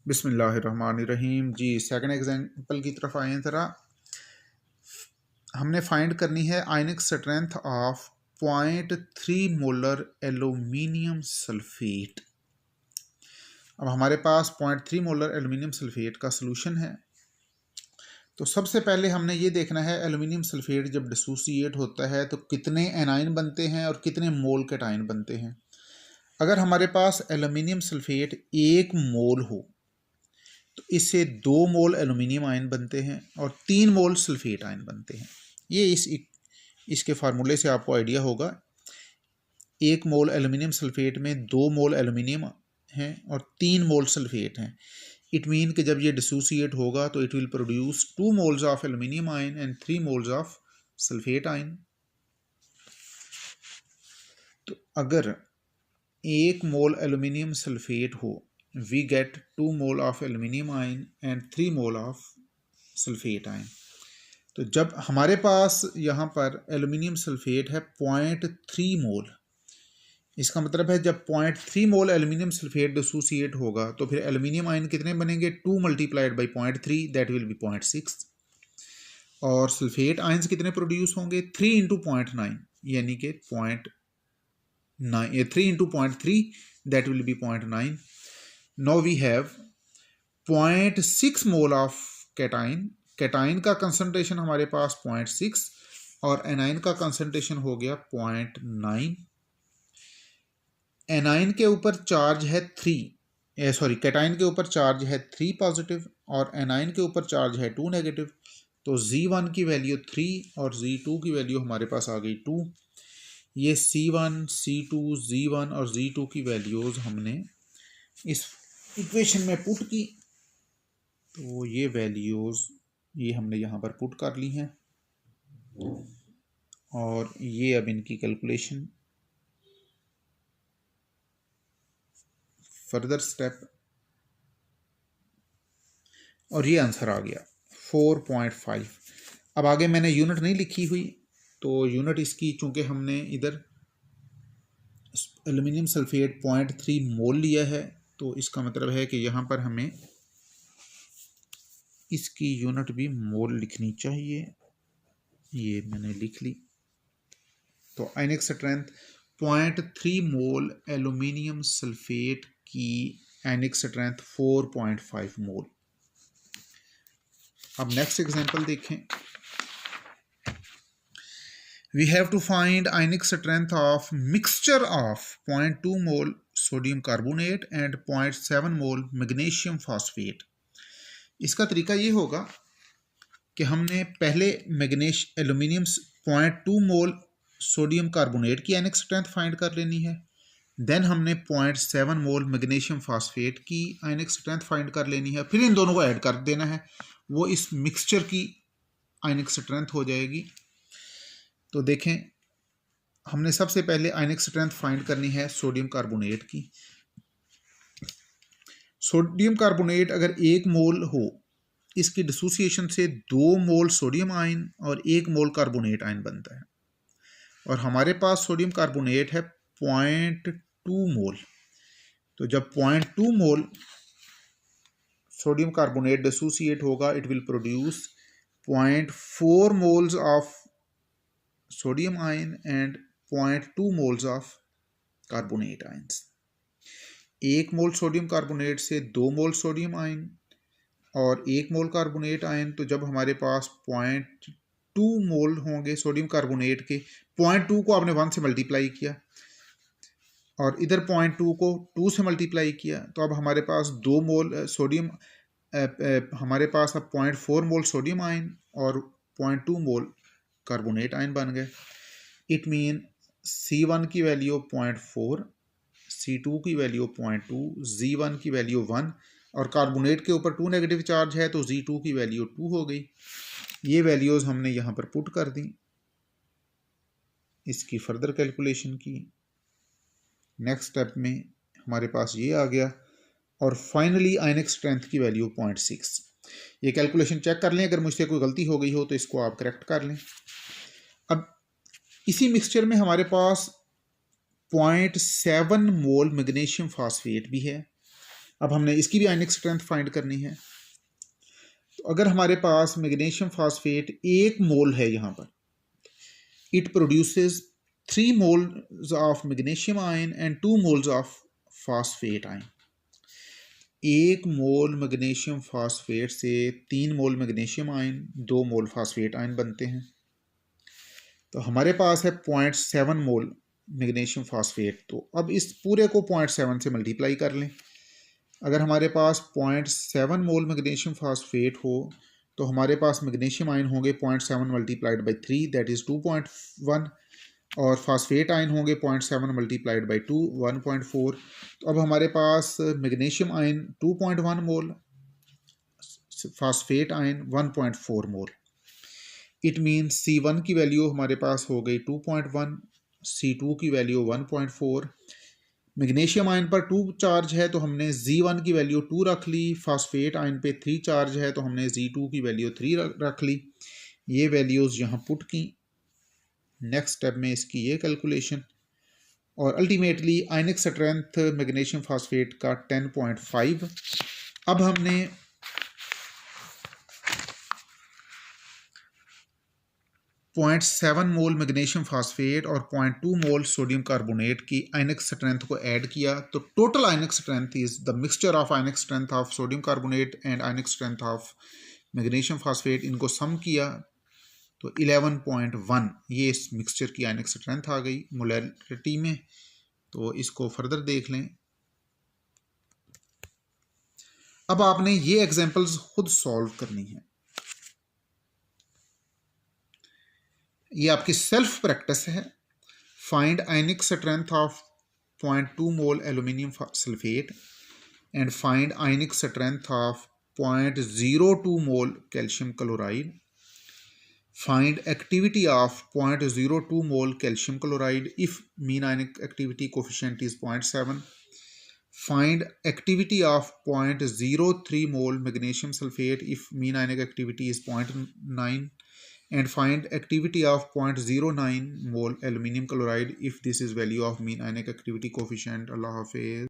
बिस्मिल्लाहिर्रहमानिर्रहीम। जी second example की तरफ आए ज़रा। हमने फाइंड करनी है ionic strength of 0.3 molar aluminium sulphate. अब हमारे पास 0.3 मोलर एल्यूमिनियम सल्फेट का सलूशन है। तो सबसे पहले हमने ये देखना है एल्यूमिनियम सल्फेट जब डिसोसिएट होता है तो कितने एनाइन बनते हैं और कितने मोल कैटाइन बनते हैं। अगर हमारे पास एल्यूमिनियम सल्फेट 1 मोल हो तो इससे 2 मोल एल्यूमिनियम आयन बनते हैं और 3 मोल सल्फेट आयन बनते हैं। ये इसके फार्मूले से आपको आइडिया होगा। 1 मोल एल्यूमिनियम सल्फेट में 2 मोल एल्यूमिनियम हैं और 3 मोल सल्फेट हैं। इट मीन कि जब ये डिसोसिएट होगा तो it will produce 2 moles of aluminium ion and 3 moles of sulphate ion. तो अगर 1 मोल एल्यूमिनियम सल्फेट हो we get 2 mole of aluminium ion and 3 mole of sulphate ion. तो जब हमारे पास यहाँ पर एल्यूमिनियम सल्फेट है 0.3 मोल, इसका मतलब है जब 0.3 मोल एल्यूमिनियम सल्फेट डिसोसिएट होगा तो फिर एल्यूमिनियम आयन कितने बनेंगे? 2 multiplied by 0.3 that will be 0.6। और सल्फेट आयन्स कितने प्रोड्यूस होंगे? 3 इंटू 0.9 यानी कि 3 into 0.3 that will be 0.9। Now we have 0.6 mole of cation. Cation का कंसंट्रेशन हमारे पास 0.6 और एनाइन का कंसंट्रेशन हो गया 0.9। एनाइन के ऊपर चार्ज है 3, कैटाइन के ऊपर चार्ज है 3 पॉजिटिव और एनाइन के ऊपर चार्ज है 2 नेगेटिव। तो Z1 की वैल्यू 3 और Z2 की वैल्यू हमारे पास आ गई 2। ये C1, C2, Z1 और Z2 की वैल्यूज़ हमने इस इक्वेशन में पुट की। तो ये वैल्यूज़ ये हमने यहाँ पर पुट कर ली हैं और ये अब इनकी कैलकुलेशन फर्दर स्टेप, और ये आंसर आ गया 4.5। अब आगे मैंने यूनिट नहीं लिखी हुई, तो यूनिट इसकी चूँकि हमने इधर एल्यूमिनियम सल्फेट 0.3 मोल लिया है तो इसका मतलब है कि यहाँ पर हमें इसकी यूनिट भी मोल लिखनी चाहिए। ये मैंने लिख ली। तो आयनिक स्ट्रेंथ 0.3 मोल एल्यूमिनियम सल्फेट की आयनिक स्ट्रेंथ 4.5 मोल। अब नेक्स्ट एग्जांपल देखें। We have to find ionic strength of mixture of 0.2 mole sodium carbonate and 0.7 mole magnesium phosphate। इसका तरीका ये होगा कि हमने पहले एल्यूमिनियम 0.2 मोल सोडियम कार्बोनेट की आयनिक स्ट्रेंथ फाइंड कर लेनी है। देन हमने 0.7 मोल मैग्नीशियम फास्फेट की आयनिक स्ट्रेंथ फाइंड कर लेनी है। फिर इन दोनों को ऐड कर देना है, वो इस मिक्सचर की आयनिक स्ट्रेंथ हो जाएगी। तो देखें, हमने सबसे पहले आयनिक स्ट्रेंथ फाइंड करनी है सोडियम कार्बोनेट की। सोडियम कार्बोनेट अगर 1 मोल हो, इसकी डिसोसिएशन से 2 मोल सोडियम आयन और 1 मोल कार्बोनेट आयन बनता है। और हमारे पास सोडियम कार्बोनेट है 0.2 मोल। तो जब 0.2 मोल सोडियम कार्बोनेट डिसोसिएट होगा, it will produce 0.4 moles of sodium ion and 0.2 moles of carbonate ions. 1 mole sodium carbonate से 2 मोल सोडियम आयन और 1 मोल कार्बोनेट आयन। तो जब हमारे पास 0.2 मोल होंगे सोडियम कार्बोनेट के, 0.2 को आपने 1 से मल्टीप्लाई किया और इधर 0.2 को 2 से मल्टीप्लाई किया, तो अब हमारे पास 2 मोल सोडियम, हमारे पास अब 0.4 मोल सोडियम आयन और 0.2 मोल कार्बोनेट आयन बन गए। इट मीन C1 की वैल्यू 0.4, C2 की वैल्यू 0.2, Z1 की वैल्यू 1 और कार्बोनेट के ऊपर 2 नेगेटिव चार्ज है तो Z2 की वैल्यू 2 हो गई। ये वैल्यूज़ हमने यहाँ पर पुट कर दी, इसकी फर्दर कैलकुलेशन की। नेक्स्ट स्टेप में हमारे पास ये आ गया और फाइनली आयनिक स्ट्रेंथ की वैल्यू 0.6। ये कैलकुलेशन चेक कर लें, अगर मुझसे कोई गलती हो गई हो तो इसको आप करेक्ट कर लें। अब इसी मिक्सचर में हमारे पास 0.7 मोल मैग्नीशियम फास्फेट भी है अब हमने इसकी भी आयनिक स्ट्रेंथ फाइंड करनी है। तो अगर हमारे पास मैग्नीशियम फास्फेट 1 मोल है यहाँ पर, it produces 3 moles of magnesium ion and 2 moles of phosphate ion। 1 mole magnesium phosphate से 3 मोल मैग्नीशियम आयन, 2 मोल फास्फेट आयन बनते हैं। तो हमारे पास है 0.7 मोल मैग्नीशियम फास्फेट। तो अब इस पूरे को 0.7 से मल्टीप्लाई कर लें। अगर हमारे पास 0.7 मोल मैग्नीशियम फास्फेट हो तो हमारे पास मैग्नीशियम आयन होंगे 0.7 मल्टीप्लाइड बाई 3 दैट इज़ 2.1, और फास्फेट आयन होंगे 0.7 मल्टीप्लाइड बाई 2 1.4। तो अब हमारे पास magnesium ion 2.1 mole, phosphate ion 1.4 mole. It means C1 की वैल्यू हमारे पास हो गई 2.1, C2 की वैल्यू 1.4। मैग्नीशियम आयन पर 2 चार्ज है तो हमने Z1 की वैल्यू 2 रख ली, फास्फेट आयन पे 3 चार्ज है तो हमने Z2 की वैल्यू 3 रख ली। ये वैल्यूज़ यहाँ पुट की। नेक्स्ट स्टेप में इसकी ये कैलकुलेशन, और अल्टीमेटली आयनिक स्ट्रेंथ मैग्नीशियम फास्फेट का 10.5। अब हमने 0.7 मोल मैग्नीशियम फास्फेट और 0.2 मोल सोडियम कार्बोनेट की आयनिक स्ट्रेंथ को ऐड किया, तो total ionic strength is the mixture of ionic strength of sodium carbonate and ionic strength of magnesium phosphate. इनको सम किया तो 11.1 ये इस मिक्सचर की आयनिक स्ट्रेंथ आ गई मोलैरिटी में। तो इसको फर्दर देख लें। अब आपने ये एग्जांपल्स खुद सॉल्व करनी है। ये आपकी सेल्फ प्रैक्टिस है। Find ionic strength of 0.2 mole aluminium sulphate and find ionic strength of 0.02 mole calcium chloride. Find activity of 0.02 mole calcium chloride if mean ionic activity coefficient is 0.7. Find activity of 0.03 mole magnesium sulfate if mean ionic activity is 0.9. And find activity of 0.09 mole aluminium chloride if this is value of mean ionic activity coefficient. Allah Hafiz.